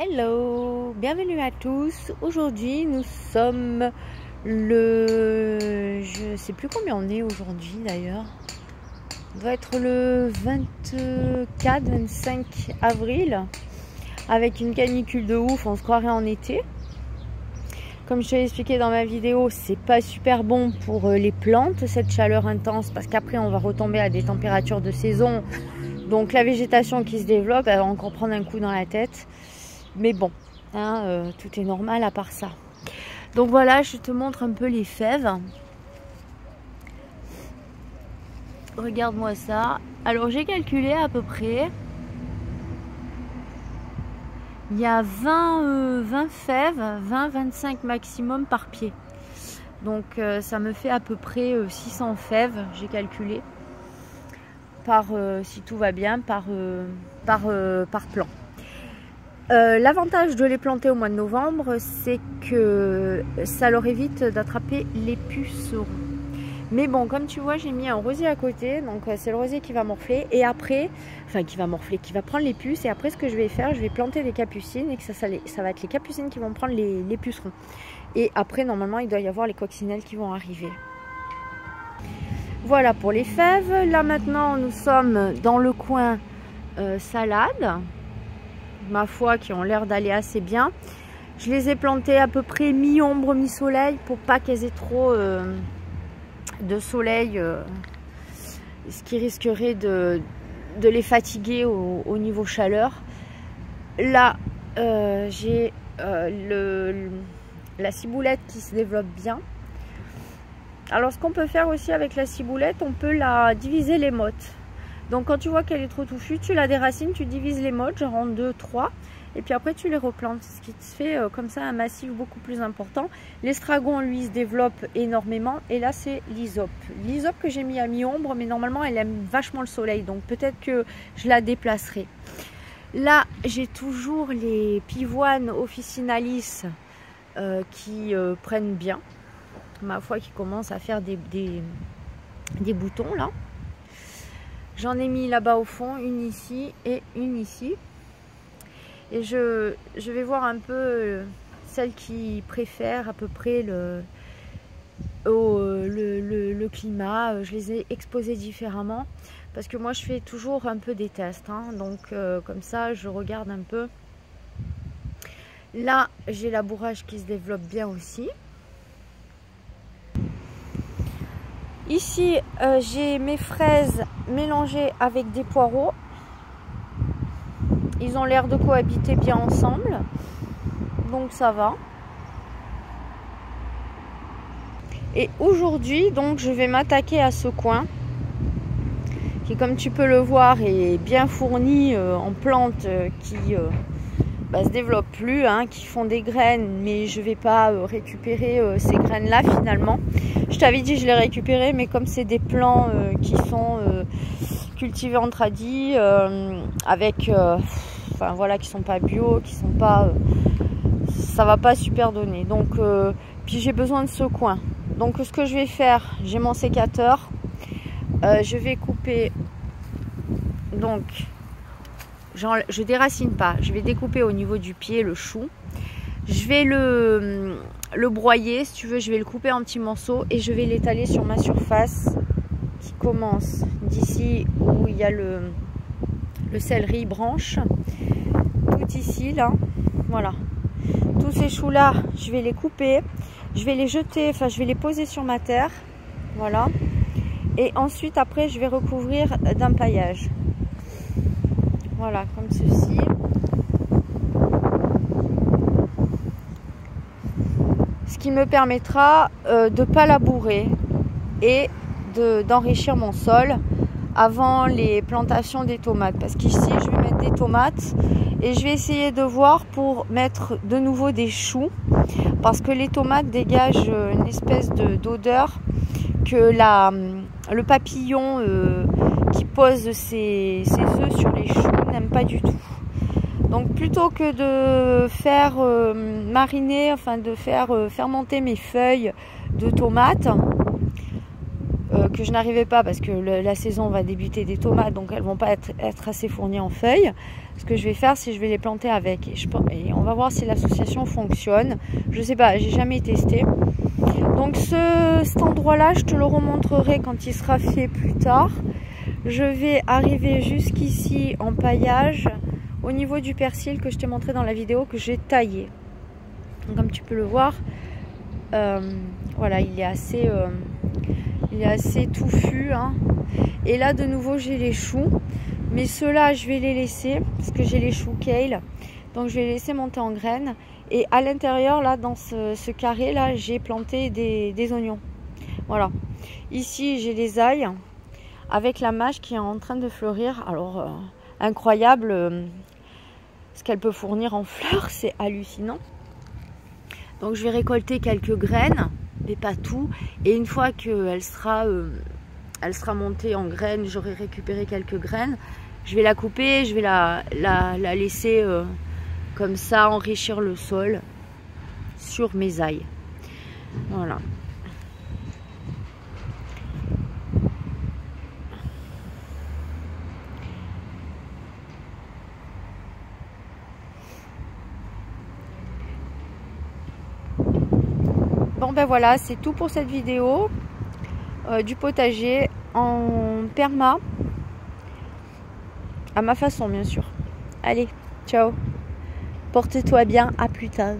Hello, bienvenue à tous. Aujourd'hui nous sommes le... je sais plus combien on est aujourd'hui d'ailleurs. On doit être le 24-25 avril. Avec une canicule de ouf, on se croirait en été. Comme je te l'ai expliqué dans ma vidéo, c'est pas super bon pour les plantes, cette chaleur intense, parce qu'après on va retomber à des températures de saison. Donc la végétation qui se développe, elle va encore prendre un coup dans la tête. Mais bon, hein, tout est normal à part ça. Donc voilà, je te montre un peu les fèves. Regarde-moi ça. Alors j'ai calculé à peu près. Il y a 20 fèves, 20-25 maximum par pied. Donc ça me fait à peu près 600 fèves, j'ai calculé. Si tout va bien, par plan. L'avantage de les planter au mois de novembre, c'est que ça leur évite d'attraper les pucerons. Mais bon, comme tu vois, j'ai mis un rosier à côté, donc c'est le rosier qui va morfler. Et après, enfin qui va morfler, qui va prendre les puces. Et après, ce que je vais faire, je vais planter des capucines et que ça va être les capucines qui vont prendre les pucerons. Et après, normalement, il doit y avoir les coccinelles qui vont arriver. Voilà pour les fèves. Là maintenant, nous sommes dans le coin salade. Ma foi, qui ont l'air d'aller assez bien. Je les ai plantées à peu près mi-ombre, mi-soleil pour pas qu'elles aient trop de soleil, ce qui risquerait de les fatiguer au niveau chaleur. Là, j'ai la ciboulette qui se développe bien. Alors ce qu'on peut faire aussi avec la ciboulette, on peut la diviser les mottes. Donc quand tu vois qu'elle est trop touffue, tu la déracines, tu divises les mottes, genre en 2, 3, et puis après tu les replantes, ce qui te fait comme ça un massif beaucoup plus important. L'estragon, lui, se développe énormément, et là c'est l'hysope. L'hysope que j'ai mis à mi-ombre, mais normalement elle aime vachement le soleil, donc peut-être que je la déplacerai. Là j'ai toujours les pivoines officinalis qui prennent bien, ma foi, qui commencent à faire des boutons là. J'en ai mis là-bas au fond, une ici et une ici. Et je vais voir un peu celles qui préfèrent à peu près le climat. Je les ai exposées différemment. Parce que moi, je fais toujours un peu des tests. Hein. Donc, comme ça, je regarde un peu. Là, j'ai la bourrage qui se développe bien aussi. Ici, j'ai mes fraises mélangées avec des poireaux. Ils ont l'air de cohabiter bien ensemble. Donc ça va. Et aujourd'hui, donc, je vais m'attaquer à ce coin. Qui, comme tu peux le voir, est bien fourni en plantes qui se développent plus, hein, qui font des graines. Mais je ne vais pas récupérer ces graines-là finalement. Je t'avais dit je les récupérais, mais comme c'est des plants qui sont cultivés en tradi, avec, enfin voilà, qui sont pas bio, qui sont pas, ça va pas super donner. Donc, puis j'ai besoin de ce coin. Donc ce que je vais faire, j'ai mon sécateur, je vais couper, donc, je déracine pas, je vais découper au niveau du pied le chou. Je vais le broyer, si tu veux, je vais le couper en petits morceaux et je vais l'étaler sur ma surface qui commence d'ici où il y a le céleri branche, tout ici, là, voilà. Tous ces choux-là, je vais les couper, je vais les jeter, enfin je vais les poser sur ma terre, voilà. Et ensuite, après, je vais recouvrir d'un paillage. Voilà, comme ceci. Ce qui me permettra de ne pas labourer et d'enrichir mon sol avant les plantations des tomates. Parce qu'ici, je vais mettre des tomates et je vais essayer de voir pour mettre de nouveau des choux. Parce que les tomates dégagent une espèce d'odeur que le papillon qui pose ses œufs sur les choux n'aime pas du tout. Donc plutôt que de faire mariner, enfin de faire fermenter mes feuilles de tomates, que je n'arrivais pas parce que la saison va débuter des tomates, donc elles vont pas être assez fournies en feuilles. ce que je vais faire, c'est que je vais les planter avec. Et on va voir si l'association fonctionne. Je sais pas, j'ai jamais testé. Donc cet endroit-là, je te le remontrerai quand il sera fait plus tard. Je vais arriver jusqu'ici en paillage au niveau du persil que je t'ai montré dans la vidéo que j'ai taillé. Donc, comme tu peux le voir, voilà, il est assez touffu, hein. Et là de nouveau j'ai les choux, mais ceux-là je vais les laisser parce que j'ai les choux kale, donc je vais les laisser monter en graines. Et à l'intérieur là, dans ce carré là, j'ai planté des oignons. Voilà, ici j'ai les ailles avec la mâche qui est en train de fleurir. Alors incroyable ce qu'elle peut fournir en fleurs, c'est hallucinant. Donc je vais récolter quelques graines, mais pas tout. Et une fois qu'elle sera montée en graines, j'aurai récupéré quelques graines. Je vais la couper, je vais la laisser comme ça enrichir le sol sur mes ailles. Voilà. Bon ben voilà, c'est tout pour cette vidéo du potager en perma, à ma façon bien sûr. Allez, ciao, porte-toi bien, à plus tard.